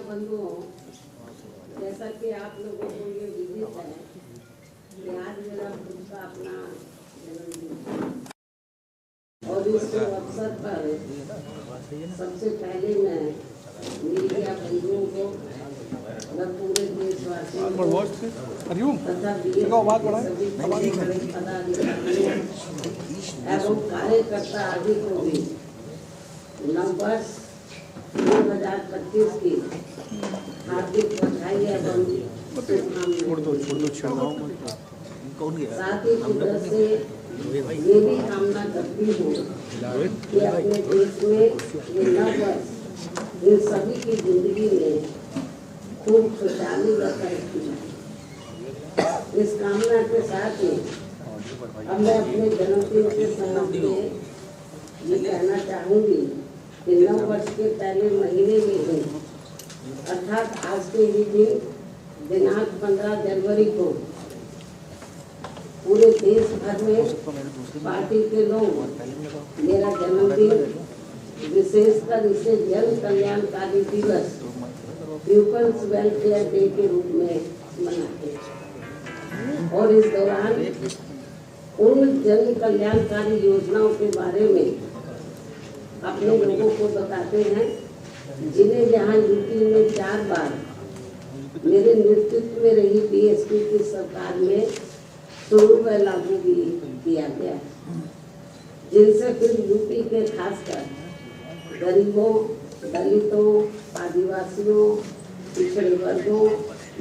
बंधुओं, जैसा कि आप लोगों को ये विदित है कि आज मेरा खुद का अपना जन्मदिन और इस अवसर पर सबसे पहले मैं मीडिया बंधुओं को व पूरे देशवासियों को तथा सभी बड़े पदाधिकारियों एवं कार्यकर्ता आदि को भी नववर्ष 2025 की हार्दिक बधाई एवं साथ ही कुदरत से ये भी कामना करती हूँ कि अपने देश में ये नववर्ष इन सभी की जिंदगी में खूब खुशहाली व तरक्की। इस कामना के साथ ही अब मैं अपने जन्मदिन के संबंध में ये कहना चाहूँगी कि नव वर्ष के पहले महीने में ही अर्थात आज के ही दिन दिनांक 15 जनवरी को पूरे देश भर में पार्टी के लोग मेरा जन्मदिन विशेषकर इसे जन कल्याणकारी दिवस पीपल्स वेलफेयर डे के रूप में मनाते हैं और इस दौरान उन जन कल्याणकारी योजनाओं के बारे में अपने लोगों को बताते हैं जिन्हें यहाँ यूपी में 4 बार मेरे नेतृत्व में रही बीएसपी की सरकार में शुरू व लागू भी किया गया, जिनसे फिर यूपी के खासकर गरीबों, दलितों, आदिवासियों, पिछड़े वर्गों,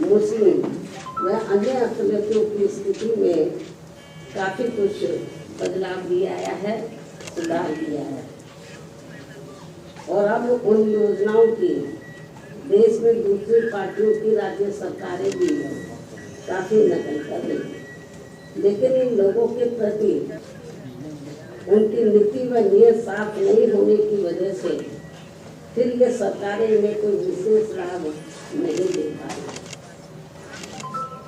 मुस्लिम व अन्य अकलियतों की स्थिति में काफी कुछ बदलाव भी आया है, सुधार भी आया है। और अब उन योजनाओं की देश में दूसरी पार्टियों की राज्य सरकारें भी काफी नकल कर रही हैं, लेकिन इन लोगों के प्रति उनकी नीति व नीयत साफ नहीं होने की वजह से फिर ये सरकारें इन्हें कोई विशेष लाभ नहीं दे पा रही।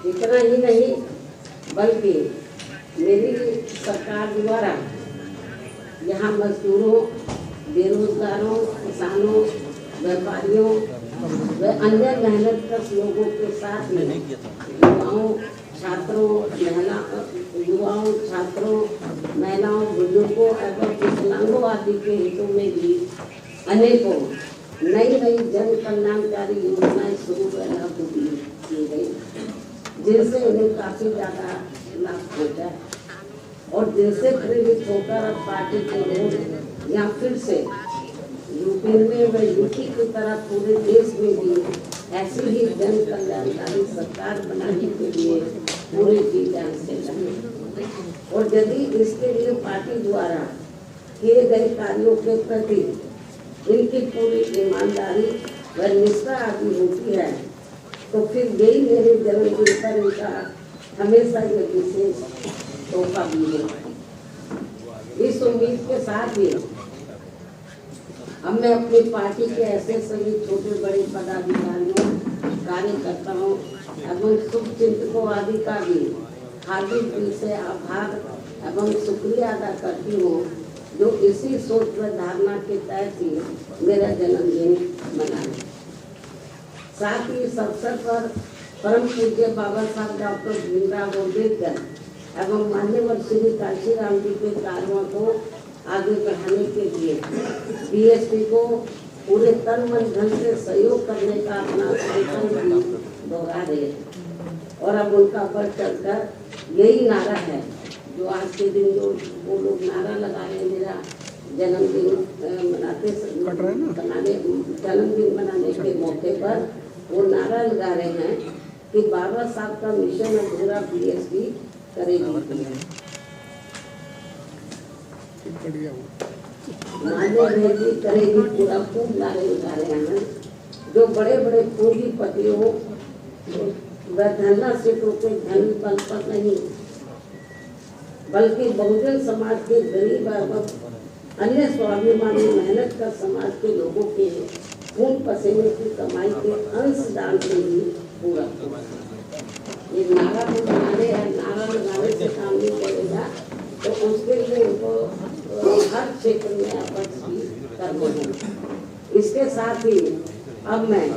इतना ही नहीं बल्कि मेरी सरकार द्वारा यहाँ मजदूरों, बेरोजगारों, किसानों, व्यापारियों व अन्य मेहनतकश लोगों के साथ में छात्रों, महिलाओं, बुजुर्गों एवं विकलांगों आदि के हितों में भी अनेकों नई जन कल्याणकारी योजनाएं शुरू व लागू की गई, जिनसे उन्हें काफी ज्यादा लाभ पहुँचा है और जिनसे प्रेरित होकर अब पार्टी के लोग या फिर से यूपी में व यूपी की तरह पूरे देश में भी ऐसी ही जन कल्याणकारी सरकार बनाने के लिए पूरे जी जान से लगे। और यदि इसके लिए पार्टी द्वारा किए गए कार्यों के प्रति इनकी पूरी ईमानदारी व निष्ठा आदि होती है तो फिर यही मेरे जन्मदिन पर इनका हमेशा ये विशेष तोहफा भी है। इस उम्मीद के साथ ही अब मैं अपनी पार्टी के ऐसे सभी छोटे बड़े पदाधिकारियों, कार्यकर्ताओं एवं शुभचिंतकों आदि का भी हार्दिक दिल से आभार एवं शुक्रिया अदा करती हूँ, जो इसी सोच व धारणा के तहत ही मेरा जन्मदिन मनाए। साथ ही इस अवसर पर परम पूज्य बाबा साहब डॉक्टर भीमराव अम्बेडकर एवं मान्यवर श्री काशीराम जी के कार्यों को आगे बढ़ाने के लिए बीएसपी को पूरे तन मन धन से सहयोग करने का अपना संकल्प भी दोहरा रहे हैं। और अब उनका बढ़ चढ़कर यही नारा है जो आज के दिन जो वो लोग नारा लगा रहे हैं मेरा जन्मदिन मनाने के मौके पर वो नारा लगा रहे हैं कि बाबा साहब का मिशन अधूरा बीएसपी करेगी। करेगी पूरा खूब नारे लगा रहे हैं जो बड़े बड़े पूंजीपतियों व धनना सेठों के धन बल पर नहीं बल्कि बहुजन समाज के गरीब एवं अन्य स्वाभिमानी मेहनत कर समाज के लोगों के खून पसीने की कमाई के अंश दान से ही पूरा। ये नारा तो बनाने नारा लगाने से काम नहीं करेगा तो उसके लिए उनको हर क्षेत्र में आपस की करना है। इसके साथ ही अब मैं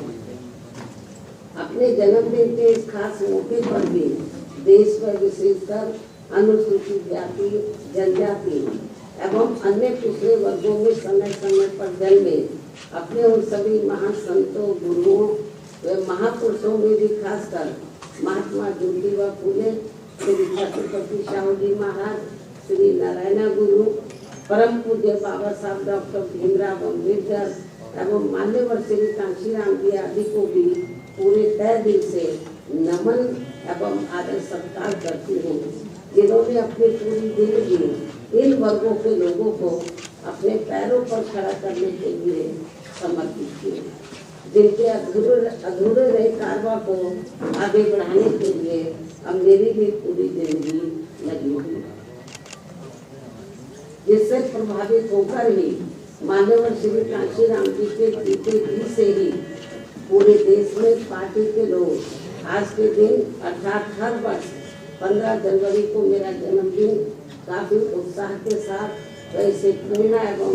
अपने जन्मदिन के इस खास मौके पर भी देश में विशेषकर अनुसूचित जाति, जनजाति एवं अन्य पिछड़े वर्गों में समय समय पर जन्मे अपने उन सभी महान संतों, गुरुओं व महापुरुषों में भी खासकर महात्मा ज्योतिबा फूले, श्री छत्रपति शाहू जी महाराज, श्री नारायण गुरु, परम पूज्य बाबा साहब डॉक्टर भीमराव अम्बेडकर एवं मान्यवर श्री कांशीराम जी आदि को भी पूरे तय दिल से नमन एवं आदर सत्कार करती हूँ, जिन्होंने अपनी पूरी जिंदगी इन वर्गों के लोगों को अपने पैरों पर खड़ा करने के लिए समर्पित की, जिनके अधूरे रहे कारवा को आगे बढ़ाने के लिए अब मेरी भी पूरी जिंदगी लगी हुई, जिससे प्रभावित होकर ही मान्यवर श्री कांशीराम जी के जीते जी से ही पूरे देश में पार्टी के लोग आज के दिन अर्थात हर वर्ष 15 जनवरी को मेरा जन्मदिन काफी उत्साह के साथ वैसे प्रेरणा एवं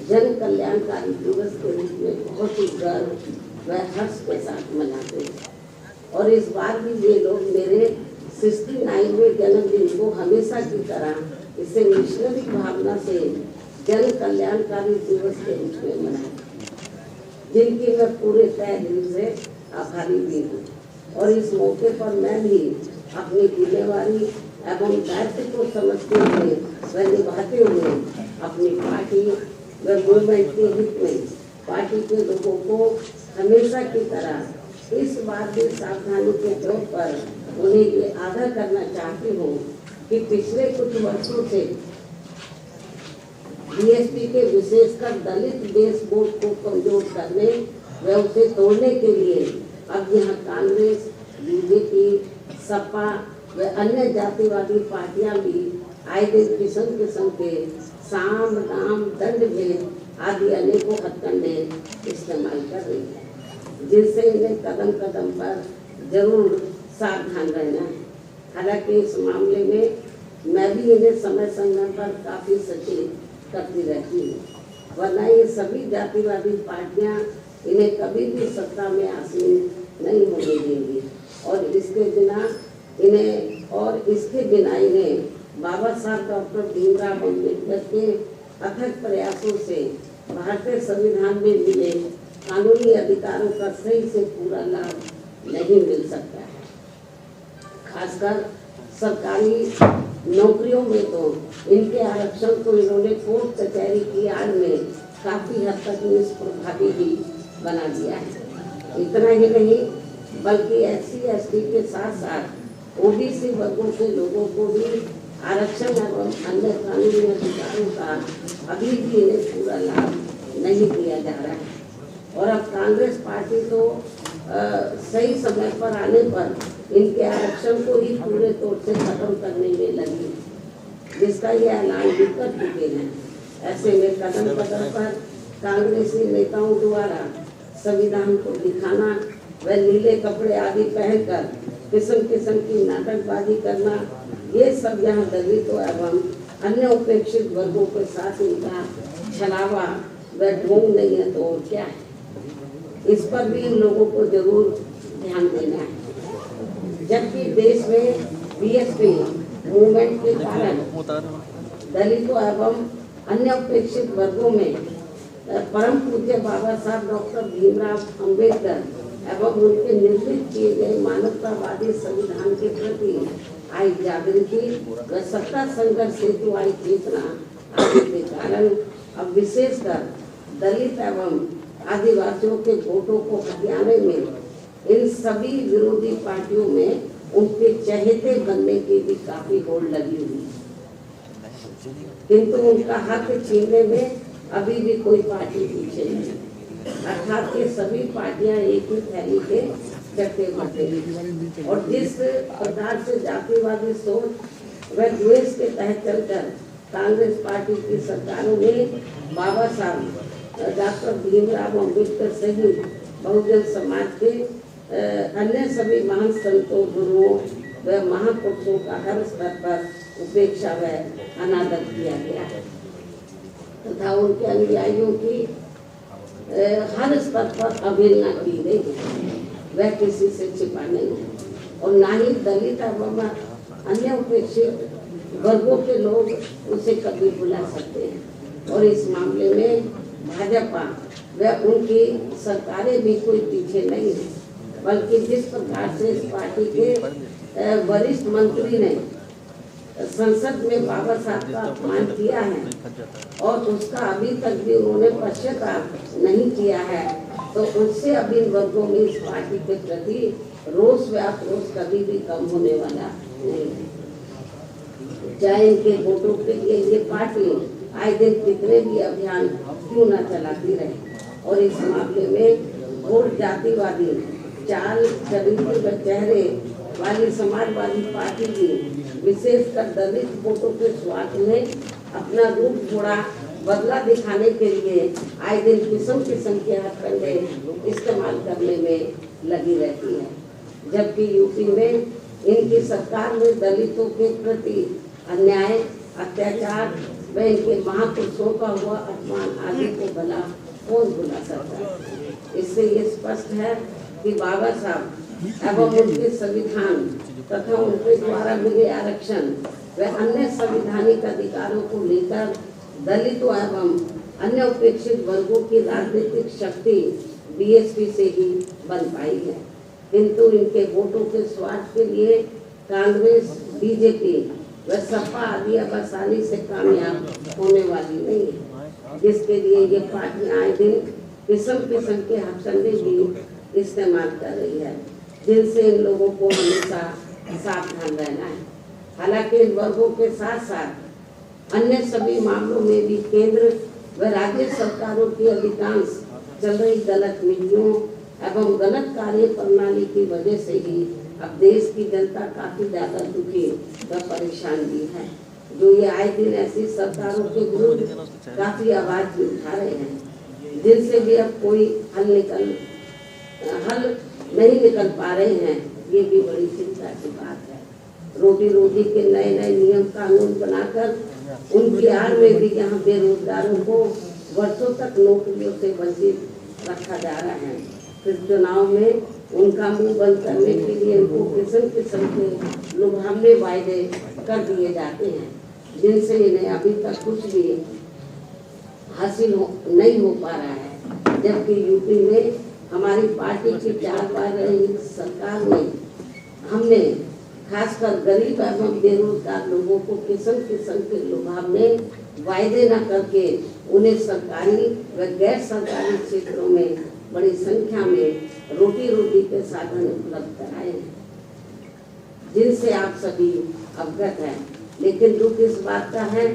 जन कल्याणकारी दिवस के रूप में बहुत ही गर्व व हर्ष के साथ मनाते हैं। और इस बार भी ये लोग मेरे 69वें जन्मदिन को हमेशा की तरह इसे मिशनरी भावना से जन कल्याणकारी दिवस के रूप में मनाए, जिनकी मैं पूरे तय दिल से आभारी भी हूँ। और इस मौके पर मैं भी अपनी जिम्मेवारी एवं दायित्व को समझते हुए व निभाते हुए अपनी पार्टी व मूवमेंट के हित में पार्टी के लोगों को हमेशा की तरह इस बात की सावधानी के तौर पर उन्हें ये आगाह करना चाहती हूँ कि पिछले कुछ वर्षों से बीएसपी के विशेषकर दलित बेस वोट को कमजोर करने व उसे तोड़ने के लिए अब यहाँ कांग्रेस, बीजेपी, सपा व अन्य जातिवादी पार्टियां भी आए दिन किस्म के साम, दाम, दंड भेद आदि अनेकों हथकंडे इस्तेमाल कर रही है, जिनसे इन्हें कदम कदम पर जरूर सावधान रहना है। हालांकि इस मामले में मैं भी इन्हें समय समय पर काफी सचेत करती रहती है, वरना ये सभी जातिवादी पार्टियां इन्हें कभी भी सत्ता में आसीन नहीं होने देंगी और इसके बिना इन्हें बाबा साहब डॉक्टर भीमराव अम्बेडकर के अथक प्रयासों से भारतीय संविधान में मिले कानूनी अधिकारों का सही से पूरा लाभ नहीं मिल सकता है। खासकर सरकारी नौकरियों में तो इनके आरक्षण को इन्होंने कोर्ट कचहरी की आड़ में काफी हद तक निष्प्रभावी भी बना दिया है। इतना ही नहीं बल्कि SC/ST के साथ साथ OBC वर्गों के लोगों को भी आरक्षण एवं अन्य कानूनी अधिकारों का अभी भी इन्हें पूरा लाभ नहीं दिया जा रहा है। और अब कांग्रेस पार्टी तो सही समय पर आने पर इनके आरक्षण को ही पूरे तौर से खत्म करने में लगी, जिसका ये ऐलान भी कर चुके हैं। ऐसे में कदम कदम पर कांग्रेसी नेताओं द्वारा संविधान को दिखाना व नीले कपड़े आदि पहनकर किस्म की नाटकबाजी करना, ये सब यहाँ दलितों एवं अन्य उपेक्षित वर्गों के साथ इनका छलावा व ढोंग नहीं है तो और क्या है। इस पर भी इन लोगों को जरूर ध्यान देना है। जबकि देश में बीएसपी मूवमेंट के कारण दलितों एवं अन्य उपेक्षित वर्गों में परम पूज्य बाबा साहब डॉक्टर भीमराव अम्बेडकर एवं उनके निर्मित किए गए मानवतावादी संविधान के प्रति आई जागृति व सत्ता संघर्ष हेतु आई चेतना आदि के कारण अब विशेषकर दलित एवं आदिवासियों के वोटों को हथियाने में इन सभी विरोधी पार्टियों में उनके चहेते बनने की भी काफी होड़ लगी हुई है, किंतु उनका हक छीनने में अभी भी कोई पार्टी पीछे नहीं। अर्थात ये सभी पार्टियां एक ही थैली के चट्टे बटे हैं और जिस प्रकार से जातिवादी सोच व द्वेष के तहत चलकर कांग्रेस पार्टी की सरकारों में बाबा साहब डॉक्टर भीमराव अम्बेडकर सहित बहुजन समाज के अन्य सभी महान संतों, गुरुओं व महापुरुषों का हर स्तर पर उपेक्षा व अनादर किया गया है तथा उनके अनुयायियों की हर स्तर पर अवहेलना की गई वह किसी से छिपा नहीं है, और ना ही दलित एवं अन्य उपेक्षित वर्गों के लोग उसे कभी भुला सकते हैं। और इस मामले में भाजपा व उनकी सरकारें भी कोई पीछे नहीं है, बल्कि जिस प्रकार से इस पार्टी के वरिष्ठ मंत्री ने संसद में बाबा साहब का अपमान किया है और उसका अभी तक भी उन्होंने पश्चाताप नहीं किया है, तो उससे अब इन वर्गों में इस पार्टी के प्रति रोष व आक्रोश कभी भी कम होने वाला नहीं है। चाहे इनके वोटों के लिए ये पार्टी आए दिन कितने भी अभियान क्यों न चलाती रहे, और इस मामले में वोट जातिवादी चाल चरित्र व चेहरे वाली समाजवादी पार्टी की विशेषकर दलित वोटों के स्वार्थ में अपना रूप थोड़ा बदला दिखाने के लिए आए दिन किस्म किस्म के हथकंडे इस्तेमाल करने में लगी रहती है, जबकि यूपी में इनकी सरकार में दलितों के प्रति अन्याय, अत्याचार व इनके महापुरुषों का हुआ अपमान आदि को भला कौन भुला सकता है। इससे ये स्पष्ट है कि बाबा साहब एवं उनके संविधान तथा उनके द्वारा मिले आरक्षण व अन्य संवैधानिक अधिकारों को लेकर दलितों एवं अन्य उपेक्षित वर्गों की राजनीतिक शक्ति बीएसपी से ही बन पाई है, किंतु इनके वोटों के स्वार्थ के लिए कांग्रेस, बीजेपी व सपा आदि अब आसानी से कामयाब होने वाली नहीं है, जिसके लिए ये पार्टियां आए दिन किस्म किस्म के हथकंडे भी इस्तेमाल कर रही है, जिनसे इन लोगों को हमेशा सावधान रहना है। हालांकि इन वर्गों के साथ साथ अन्य सभी मामलों में भी केंद्र व राज्य सरकारों की अधिकांश चल रही गलत नीतियों एवं गलत कार्य प्रणाली की वजह से ही अब देश की जनता काफी ज्यादा दुखी व परेशान भी है, जो ये आए दिन ऐसी सरकारों के विरुद्ध काफी आवाज भी उठा रहे हैं, जिनसे भी अब कोई हल नहीं निकल पा रहे हैं। ये भी बड़ी चिंता की बात है। रोटी रोटी के नए नए नियम कानून बनाकर उनकी आड़ में भी यहाँ बेरोजगारों को वर्षों तक नौकरियों से वंचित रखा जा रहा है। फिर चुनाव में उनका मुंह बंद करने के लिए उनको किस्म किस्म के लुभावने वायदे कर दिए जाते हैं, जिनसे इन्हें अभी तक कुछ भी हासिल नहीं हो पा रहा है। जबकि यूपी में हमारी पार्टी की 4 बार रही सरकार में हमने खासकर गरीब एवं बेरोजगार लोगों को किस्म किस्म के लुभावने वायदे न करके उन्हें सरकारी व गैर सरकारी क्षेत्रों में बड़ी संख्या में रोटी रोटी के साधन उपलब्ध कराए हैं, जिनसे आप सभी अवगत हैं। लेकिन दुख इस बात का है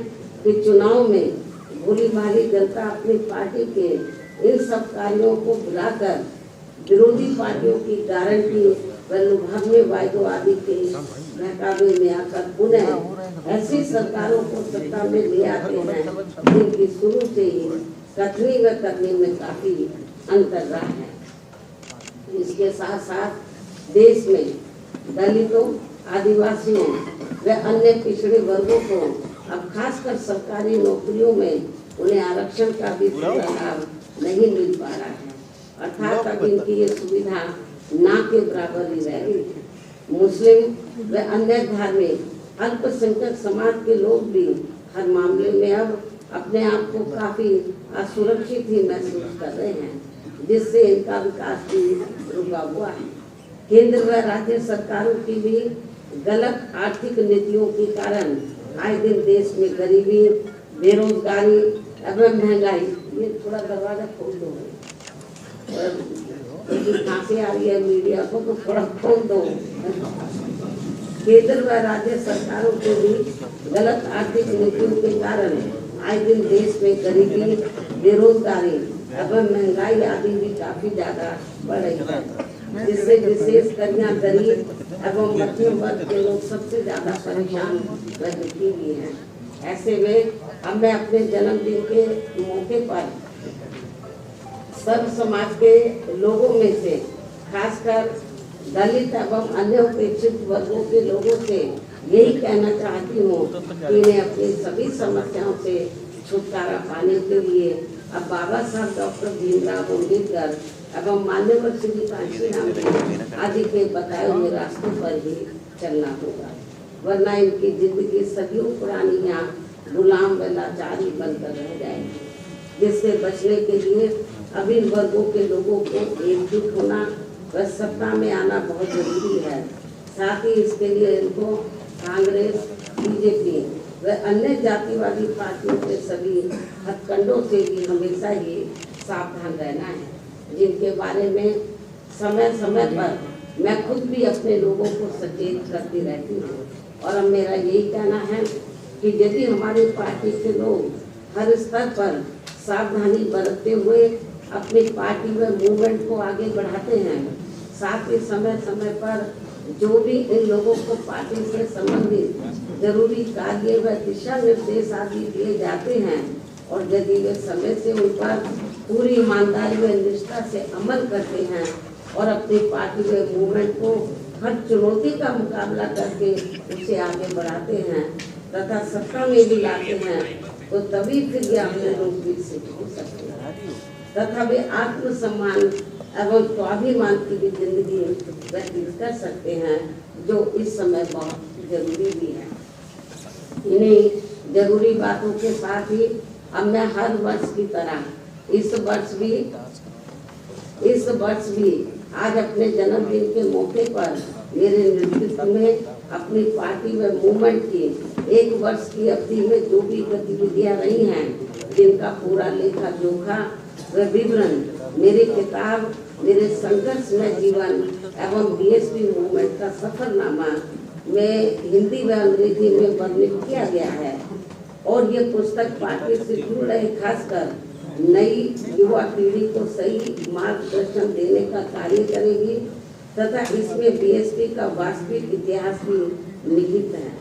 कि चुनाव में भोली भाली जनता अपनी पार्टी के इन सब कार्यों को भुलाकर विरोधी पार्टियों की गारंटी व लुभावने वायदों आदि के बहकावे में आकर पुनः ऐसी सरकारों को सत्ता में ले आते हैं, जिनकी शुरू से ही कथनी व करने में काफी अंतर रहा है। इसके साथ साथ देश में दलितों, आदिवासियों व अन्य पिछड़े वर्गों को अब खासकर सरकारी नौकरियों में उन्हें आरक्षण का भी पूरा लाभ नहीं मिल पा रहा है, अर्थात अब इनकी ये सुविधा ना के बराबर ही रह गई है। मुस्लिम व अन्य धार्मिक अल्पसंख्यक समाज के लोग भी हर मामले में अब अपने आप को काफी असुरक्षित ही महसूस कर रहे हैं, जिससे इनका विकास भी रुका हुआ है। केंद्र व राज्य सरकारों की भी गलत आर्थिक नीतियों के कारण आए दिन देश में गरीबी, बेरोजगारी एवं महंगाई। ये थोड़ा दरवाजा खोल दो, खांसी आ रही है मीडिया को, तो थोड़ा खोल दो। केंद्र व राज्य सरकारों के भी गलत आर्थिक नीतियों के कारण आए दिन देश में गरीबी, बेरोजगारी एवं महंगाई आदि भी काफी ज्यादा बढ़ रही है, जिससे विशेषकर यहाँ गरीब एवं मध्यम वर्ग के लोग सबसे ज्यादा परेशान व दुखी भी हैं। ऐसे में अब मैं अपने जन्मदिन के मौके पर सर्व समाज के लोगों में से खासकर दलित एवं अन्य उपेक्षित वर्गों के लोगों से यही कहना चाहती हूँ कि इन्हें अपनी सभी समस्याओं से छुटकारा पाने के लिए अब बाबा साहब डॉक्टर भीमराव अम्बेडकर एवं मान्यवर श्री कांशीराम जी आदि के बताए हुए रास्तों पर ही चलना होगा, वरना इनकी जिंदगी सदियों पुरानी यहाँ गुलाम व लाचारी बनकर रह जाएगी। जिससे बचने के लिए अब इन वर्गों के लोगों को एकजुट होना व सत्ता में आना बहुत जरूरी है। साथ ही इसके लिए इनको कांग्रेस, बीजेपी व अन्य जातिवादी पार्टियों के सभी हथकंडों से भी हमेशा ही सावधान रहना है, जिनके बारे में समय समय पर मैं खुद भी अपने लोगों को सचेत करती रहती हूँ। और अब मेरा यही कहना है कि यदि हमारी पार्टी के लोग हर स्तर पर सावधानी बरतते हुए अपनी पार्टी व मूवमेंट को आगे बढ़ाते हैं, साथ ही समय समय पर जो भी इन लोगों को पार्टी से संबंधित जरूरी कार्य व दिशा निर्देश आदि दिए जाते हैं और यदि वे समय से उन पर पूरी ईमानदारी व निष्ठा से अमल करते हैं और अपनी पार्टी व मूवमेंट को हर चुनौती का मुकाबला करके उसे आगे बढ़ाते हैं तथा सत्ता में भी लाते हैं, तो तभी फिर ये अपने लोग विकसित हो सकते हैं तथा वे आत्मसम्मान एवं स्वाभिमान की भी जिंदगी व्यतीत कर सकते हैं, जो इस समय बहुत जरूरी भी है। इन्हीं जरूरी बातों के साथ ही अब मैं हर वर्ष की तरह इस वर्ष भी आज अपने जन्मदिन के मौके पर मेरे नेतृत्व में अपनी पार्टी व मूवमेंट की 1 वर्ष की अवधि में जो भी गतिविधियां रही हैं, जिनका पूरा लेखा जोखा व विवरण मेरी किताब मेरे संघर्षमय जीवन एवं बीएसपी मूवमेंट का सफरनामा में हिंदी व अंग्रेजी में वर्णित किया गया है। और ये पुस्तक पार्टी से जुड़ रहे खासकर नई युवा पीढ़ी को सही मार्गदर्शन देने का कार्य करेगी तथा इसमें बीएसपी का वास्तविक इतिहास भी निहित है,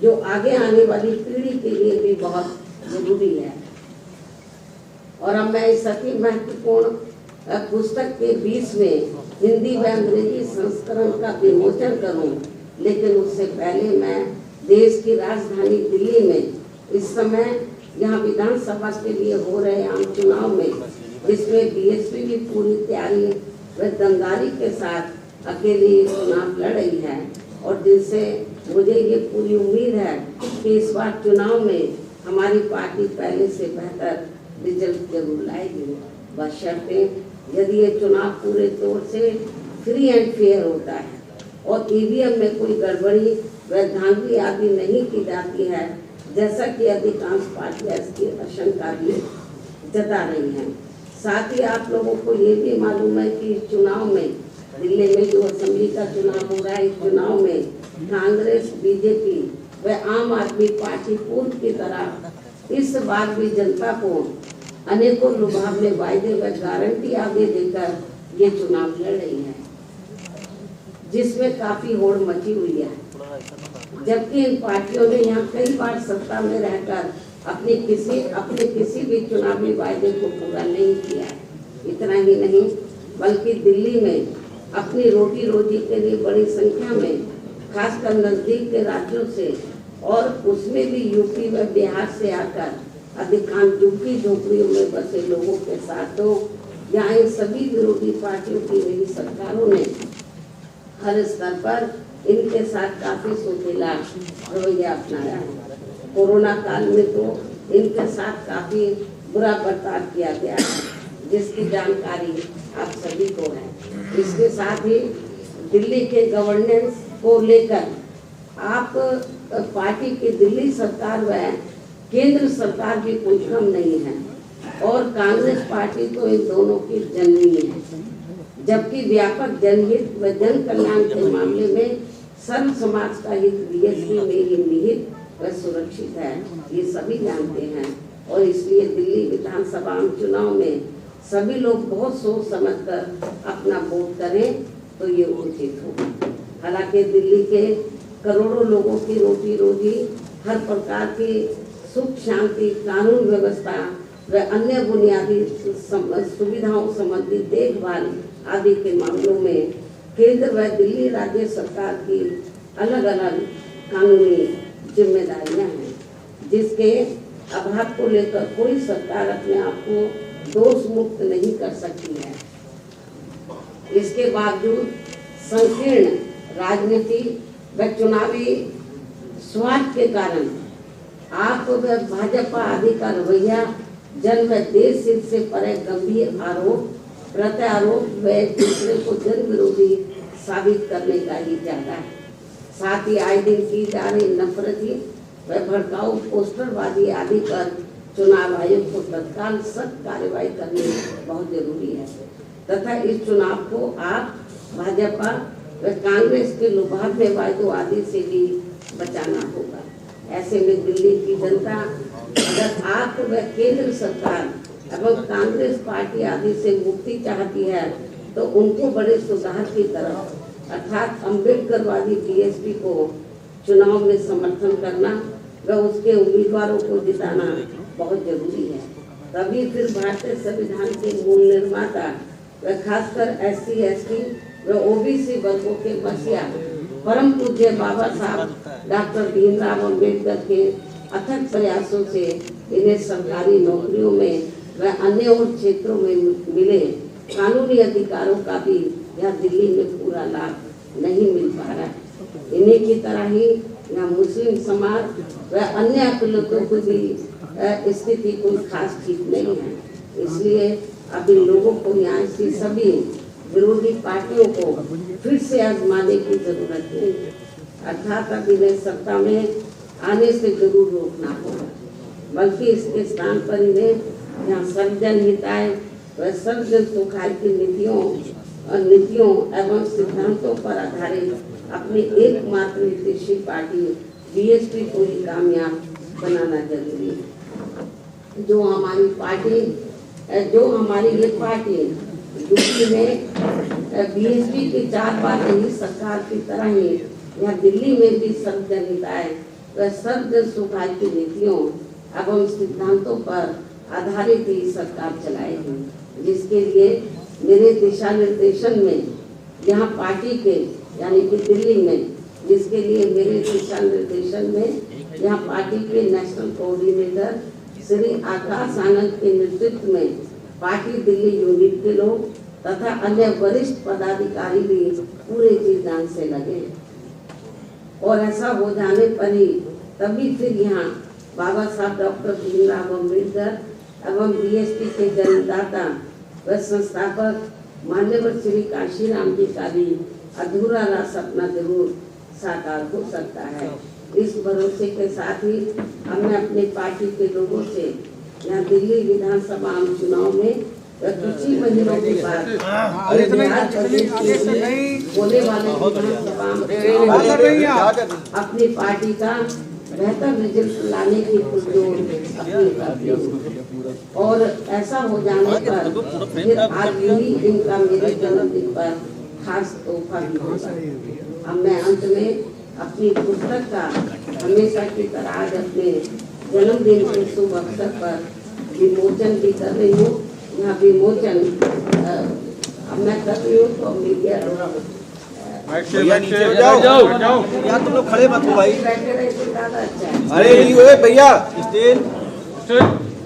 जो आगे आने वाली पीढ़ी के लिए भी बहुत जरूरी है। और अब मैं इस अति महत्वपूर्ण पुस्तक के 20वें हिंदी व अंग्रेजी संस्करण का विमोचन करूं, लेकिन उससे पहले मैं देश की राजधानी दिल्ली में इस समय यहाँ विधानसभा के लिए हो रहे आम चुनाव में, जिसमें बीएसपी भी पूरी तैयारी व दमदारी के साथ अकेली चुनाव लड़ रही है और जिनसे मुझे ये पूरी उम्मीद है कि इस बार चुनाव में हमारी पार्टी पहले से बेहतर रिजल्ट जरूर लाएगी, बशर्ते यदि ये चुनाव पूरे तौर से फ्री एंड फेयर होता है और ईवीएम में कोई गड़बड़ी व धांधली आदि नहीं की जाती है, जैसा कि अधिकांश पार्टियां इसकी आशंका भी जता रही हैं। साथ ही आप लोगों को ये भी मालूम है कि इस चुनाव में दिल्ली में जो असेंबली का चुनाव हो रहा है, इस चुनाव में कांग्रेस, बीजेपी व आम आदमी पार्टी पूर्व की तरह इस बार भी जनता को अनेकों लुभावने वायदे व गारंटी आगे देकर ये चुनाव लड़ रही है, जिसमें काफी होड़ मची हुई है। जबकि इन पार्टियों ने यहाँ कई बार सत्ता में रहकर अपने किसी भी चुनावी वायदे को पूरा नहीं किया है। इतना ही नहीं बल्कि दिल्ली में अपनी रोटी रोजी के लिए बड़ी संख्या में खासकर नजदीक के राज्यों से और उसमें भी यूपी व बिहार से आकर अधिकांश झुग्गी झोपड़ियों में बसे लोगों के साथ तो यहाँ इन सभी विरोधी पार्टियों की नई सरकारों ने हर स्तर पर इनके साथ काफी सोचेला रवैया अपनाया है। कोरोना काल में तो इनके साथ काफी बुरा बर्ताव किया गया है, जिसकी जानकारी आप सभी को है। इसके साथ ही दिल्ली के गवर्नेंस को लेकर आप पार्टी की दिल्ली सरकार व केंद्र सरकार भी कोई कम नहीं है और कांग्रेस पार्टी तो इन दोनों की जननी है, जबकि व्यापक जनहित व जन कल्याण के मामले में सर्व समाज का हित बीएसपी में ही निहित व सुरक्षित है, ये सभी जानते हैं। और इसलिए दिल्ली विधानसभा चुनाव में सभी लोग बहुत सोच समझकर अपना वोट करें तो ये उचित होगा। हालांकि दिल्ली के करोड़ों लोगों की रोटी रोजी, हर प्रकार की सुख शांति, कानून व्यवस्था व अन्य बुनियादी सुविधाओं संबंधी देखभाल आदि के मामलों में केंद्र व दिल्ली राज्य सरकार की अलग अलग कानूनी जिम्मेदारियां हैं, जिसके अभाव को लेकर कोई सरकार अपने आप को दोष मुक्त नहीं कर सकती है। इसके बावजूद संकीर्ण राजनीति व चुनावी स्वार्थ के कारण आप व भाजपा आदि का रवैया जन व देश हित से परे गंभीर आरोप प्रत्यारोप व एक दूसरे को जन विरोधी साबित करने का ही इरादा है। साथ ही आए दिन की जा रही नफरती व भड़काऊ पोस्टरबाजी आदि पर चुनाव आयोग को तत्काल सख्त कार्रवाई करनी बहुत जरूरी है तथा इस चुनाव को आप भाजपा व कांग्रेस के लुभावने वादों आदि से भी बचाना होगा। ऐसे में दिल्ली की जनता अगर आप व केंद्र सरकार एवं कांग्रेस पार्टी आदि से मुक्ति चाहती है तो उनको बड़े सुधार की तरफ अर्थात अम्बेडकरवादी बीएसपी को चुनाव में समर्थन करना व उसके उम्मीदवारों को जिताना बहुत जरूरी है। तभी फिर भारतीय संविधान के मूल निर्माता व खासकर SC ST व OBC वर्गों के मसीहा परम पूज्य बाबा साहब डॉक्टर भीमराव अम्बेडकर के अथक प्रयासों से इन्हें सरकारी नौकरियों में व अन्य और क्षेत्रों में मिले कानूनी अधिकारों का भी यहाँ दिल्ली में पूरा लाभ नहीं मिल पा रहा है। इन्हीं की तरह ही यहाँ मुस्लिम समाज व अन्य अकलियतों की भी स्थिति कोई खास ठीक नहीं है। इसलिए अब इन लोगों को यहाँ की सभी विरोधी पार्टियों को फिर से आजमाने की जरूरत नहीं है। अर्थात अब इन्हें सत्ता में आने से जरूर रोकना होगा, बल्कि इसके स्थान पर इन्हें यहाँ सर्वजन हिताय व सर्वजन सुखाय की नीतियों एवं सिद्धांतों पर आधारित अपनी एकमात्र विदेशी पार्टी बीएसपी को ही कामयाब बनाना जरूरी है। जो हमारी ये पार्टी यूपी में बीएसपी की 4 बार रही सरकार की तरह ही यहाँ दिल्ली में भी सर्वजन हिताय व सर्वजन सुखाय की नीतियों एवं सिद्धांतों पर आधारित ही सरकार चलाएगी, जिसके लिए मेरे दिशा निर्देशन में यहाँ पार्टी के यानी कि दिल्ली में जिसके लिए मेरे दिशा निर्देशन में यहाँ पार्टी के नेशनल कोऑर्डिनेटर श्री आकाश आनंद के नेतृत्व में पार्टी दिल्ली यूनिट के लोग तथा अन्य वरिष्ठ पदाधिकारी भी पूरे जी जान से लगे और ऐसा हो जाने पर ही तभी फिर यहाँ बाबा साहब डॉक्टर भीमराव अम्बेडकर एवं बीएसपी के जन्मदाता व संस्थापक मान्यवर श्री काशीराम जी का भी अधूरा रहा सपना जरूर साकार हो सकता है। इस भरोसे के साथ ही हमने अपनी पार्टी के लोगों से यहाँ दिल्ली विधानसभा आम चुनाव में कुछ ही महीनों के बाद होने वाले अपनी पार्टी का बेहतर रिजल्ट लाने की पुरजोर अपील करती हूँ और ऐसा हो जाने पर फिर आज ही इनका मेरे जन्मदिन पर खास तोहफा भी होगा। अब मैं अंत में अपनी पुस्तक का हमेशा की तरह आज अपने जन्मदिन के शुभ अवसर पर विमोचन भी कर रही हूँ। यहाँ विमोचन अब मैं कर रही हूँ तो मीडिया भैया नीचे हो जाओ यार, तुम लोग खड़े मत हो भाई। अरे नहीं हुए भैया, स्टेल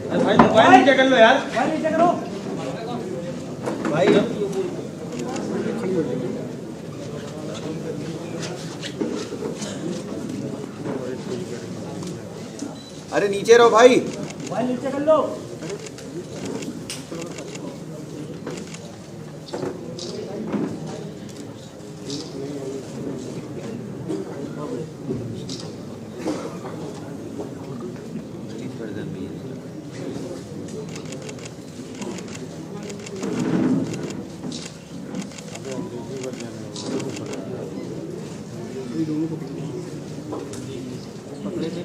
भाई मोबाइल नीचे कर लो यार, भाई नीचे करो भाई। अरे नीचे रहो भाई, भाई नीचे कर लो।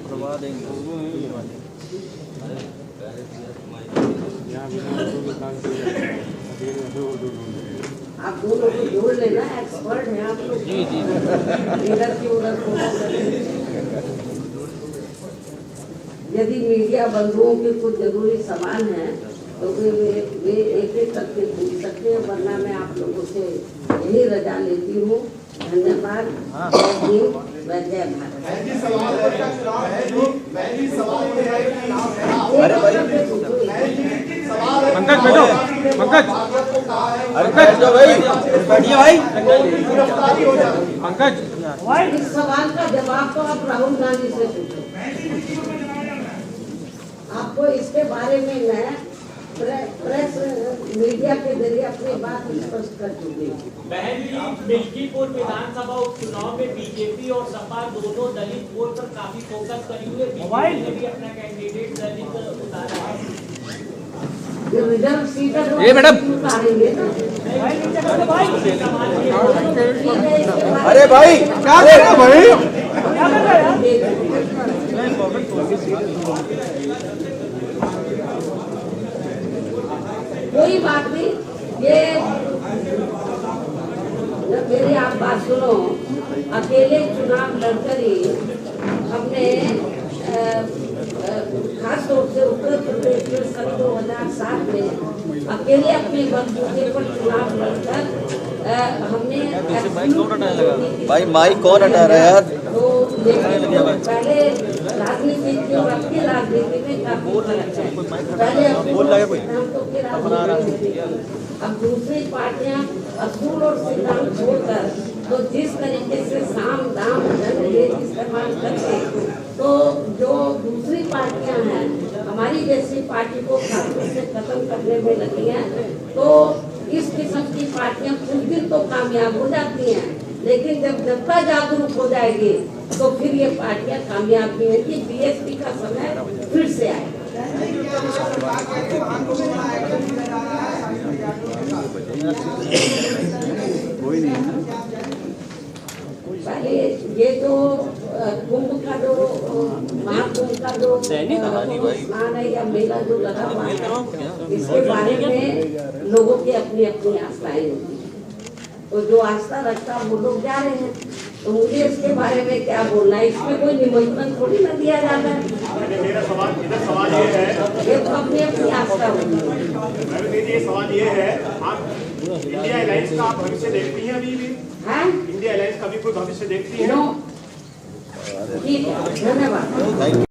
करवा देंगे। आप दोनों को जोड़ लेना, एक्सपर्ट हैं आप लोग। जी जी इधर की उधर को यदि मीडिया बंधुओं के कुछ जरूरी सवाल हैं तो वे एक एक करके पूछ सकते हैं, वरना मैं आप लोगों से यही रजा लेती हूँ। धन्यवाद। जय भारत। पंकज बैठो, पंकज अरे बैठ जाओ भाई, बैठिए भाई। पंकज इस सवाल का जवाब तो आप राहुल गांधी से पूछो। आपको इसके बारे में मैं प्रेस मीडिया के जरिए अपनी बात स्पष्ट कर चुकी हूँ। बहन जी, मिल्कीपुर विधानसभा उपचुनाव में बीजेपी और सपा दोनों दलित वोट पर काफी फोकस करी हुई है। बीजेपी ने भी अपना कैंडिडेट दलित उतारा है। ये रिजर्व सीट है, ये मैडम। उतारेंगे ना। अरे भाई क्या कर रहे हो भाई? कोई बात नहीं, ये मेरी आप बात सुनो। अकेले चुनाव लड़कर ही हमने खास तौर से उत्तर प्रदेश में सन 2007 में अकेले अपने बलबूते पर चुनाव लड़कर हमने भाई माइक कौन हटा रहा है यार? तो पहले राजनीति की और अपनी राजनीति में काफी फर्क है। पहले अब दूसरी पार्टियां असूल और सिद्धांत छोड़कर तो जिस तरीके से साम दाम दंड इस्तेमाल करके तो जो दूसरी पार्टियां हैं हमारी जैसी पार्टी को खासतौर से खत्म करने में लगी हैं, तो इस किस्म की पार्टियां कुछ दिन तो कामयाब हो जाती हैं, लेकिन जब जनता जागरूक हो जाएगी तो फिर ये पार्टियां कामयाब नहीं होगी। बीएसपी का समय फिर से आएगा। पहले ये जो कुंभ का जो महाकुंभ का जो स्नान है या मेला जो लगा हुआ है, इसके बारे में लोगों की अपनी अपनी आस्थाएं होती है। तो जो आस्था रखता वो लोग जा रहे हैं, तो मुझे इसके बारे में क्या बोलना है? इसमें कोई निमंत्रण थोड़ी ना दिया जाता है। मेरा सवाल ये है, ये तो अपनी अपनी आस्था होती है। ये सवाल ये है, आप इंडिया अलायंस का आप भविष्य देखती हैं अभी भी? हाँ? इंडिया अलायंस का भी कोई भविष्य देखती है? नो, ठीक है, धन्यवाद।